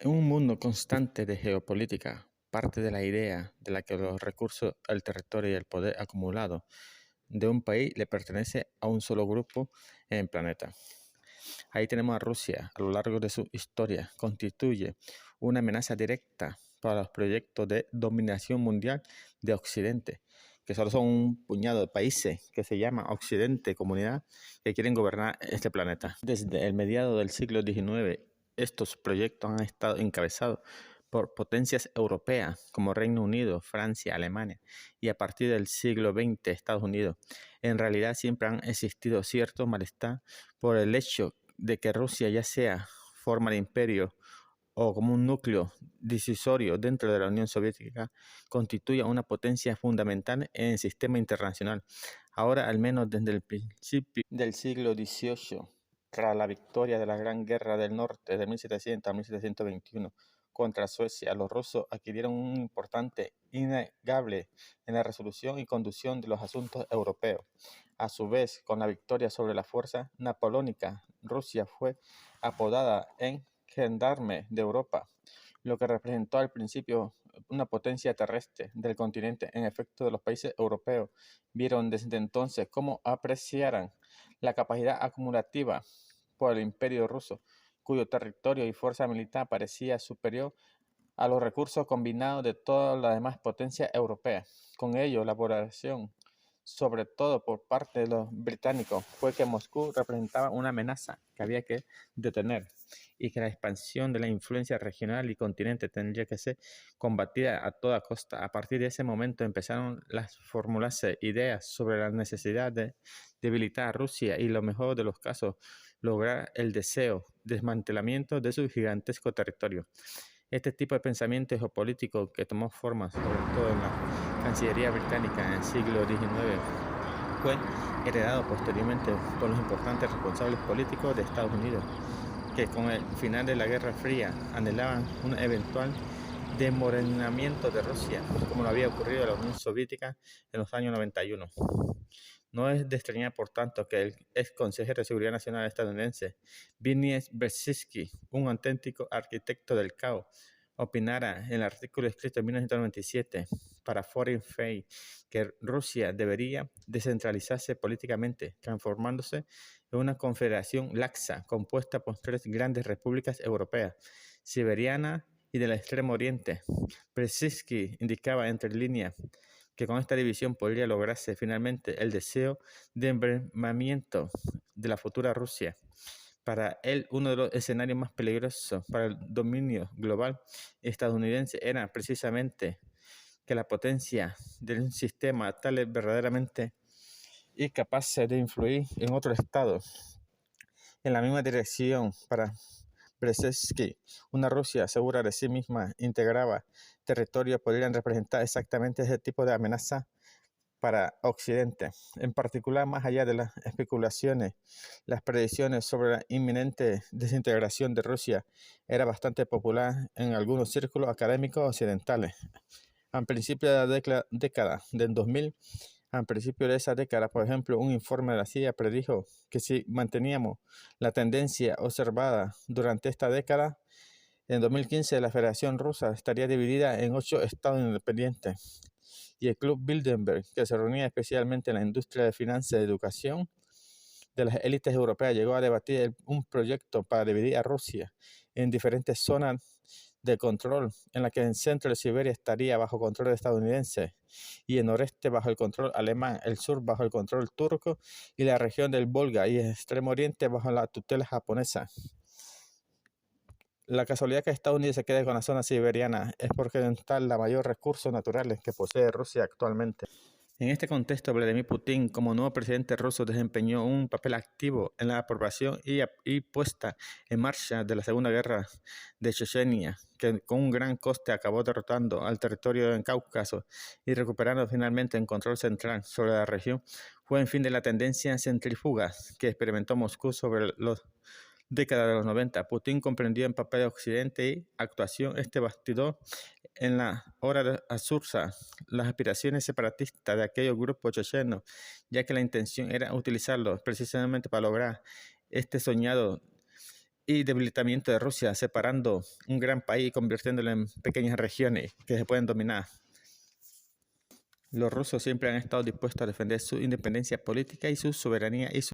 En un mundo constante de geopolítica, parte de la idea de la que los recursos, el territorio y el poder acumulado de un país le pertenece a un solo grupo en el planeta. Ahí tenemos a Rusia, a lo largo de su historia, constituye una amenaza directa para los proyectos de dominación mundial de Occidente, que solo son un puñado de países que se llama Occidente, comunidad, que quieren gobernar este planeta. Desde el mediado del siglo XIX, estos proyectos han estado encabezados por potencias europeas como Reino Unido, Francia, Alemania y a partir del siglo XX Estados Unidos. En realidad siempre han existido cierto malestar por el hecho de que Rusia ya sea forma de imperio o como un núcleo decisorio dentro de la Unión Soviética, constituye una potencia fundamental en el sistema internacional. Ahora, al menos desde el principio del siglo XVIII, tras la victoria de la Gran Guerra del Norte de 1700 a 1721 contra Suecia, los rusos adquirieron un importante innegable en la resolución y conducción de los asuntos europeos. A su vez, con la victoria sobre la fuerza napoleónica, Rusia fue apodada en gendarme de Europa, lo que representó al principio una potencia terrestre del continente. En efecto, los países europeos vieron desde entonces cómo apreciaran la capacidad acumulativa por el imperio ruso, cuyo territorio y fuerza militar parecía superior a los recursos combinados de todas las demás potencias europeas. Con ello, la población, sobre todo por parte de los británicos, fue que Moscú representaba una amenaza que había que detener y que la expansión de la influencia regional y continente tendría que ser combatida a toda costa. A partir de ese momento empezaron a formularse ideas sobre la necesidad de debilitar a Rusia y, lo mejor de los casos, lograr el desmantelamiento de su gigantesco territorio. Este tipo de pensamiento geopolítico que tomó forma sobre todo en la Cancillería británica en el siglo XIX fue heredado posteriormente por los importantes responsables políticos de Estados Unidos, que con el final de la Guerra Fría anhelaban un eventual desmoronamiento de Rusia, como lo había ocurrido en la Unión Soviética en los años 91. No es de extrañar, por tanto, que el ex consejero de Seguridad Nacional estadounidense, Zbigniew Brzezinski, un auténtico arquitecto del caos, opinara en el artículo escrito en 1997 para Foreign Affairs que Rusia debería descentralizarse políticamente, transformándose en una confederación laxa compuesta por tres grandes repúblicas europeas, siberiana y del Extremo Oriente. Brzezinski indicaba entre líneas que con esta división podría lograrse finalmente el deseo de embelmamiento de la futura Rusia. Para él, uno de los escenarios más peligrosos para el dominio global estadounidense era precisamente que la potencia de un sistema tal es verdaderamente incapaz de influir en otro estado en la misma dirección. Para Brzezinski, una Rusia segura de sí misma integraba territorios podrían representar exactamente ese tipo de amenaza para Occidente. En particular, más allá de las especulaciones, las predicciones sobre la inminente desintegración de Rusia era bastante popular en algunos círculos académicos occidentales. Al principio de la década del 2000, al principio de esa década, por ejemplo, un informe de la CIA predijo que si manteníamos la tendencia observada durante esta década, en 2015 la Federación Rusa estaría dividida en 8 estados independientes. Y el Club Bilderberg, que se reunía especialmente en la industria de finanzas y educación de las élites europeas, llegó a debatir un proyecto para dividir a Rusia en diferentes zonas de control, en la que el centro de Siberia estaría bajo control estadounidense y el noreste bajo el control alemán, el sur bajo el control turco y la región del Volga y el extremo oriente bajo la tutela japonesa. La casualidad que Estados Unidos se quede con la zona siberiana es porque está la mayor recursos naturales que posee Rusia actualmente. En este contexto, Vladimir Putin, como nuevo presidente ruso, desempeñó un papel activo en la aprobación y puesta en marcha de la Segunda Guerra de Chechenia, que con un gran coste acabó derrotando al territorio en Cáucaso y recuperando finalmente el control central sobre la región. Fue en fin de la tendencia centrífuga que experimentó Moscú sobre los década de los 90, Putin comprendió en papel de Occidente y actuación este bastidor en la hora de absurda las aspiraciones separatistas de aquellos grupos chechenos, ya que la intención era utilizarlos precisamente para lograr este soñado y debilitamiento de Rusia, separando un gran país y convirtiéndolo en pequeñas regiones que se pueden dominar. Los rusos siempre han estado dispuestos a defender su independencia política y su soberanía y su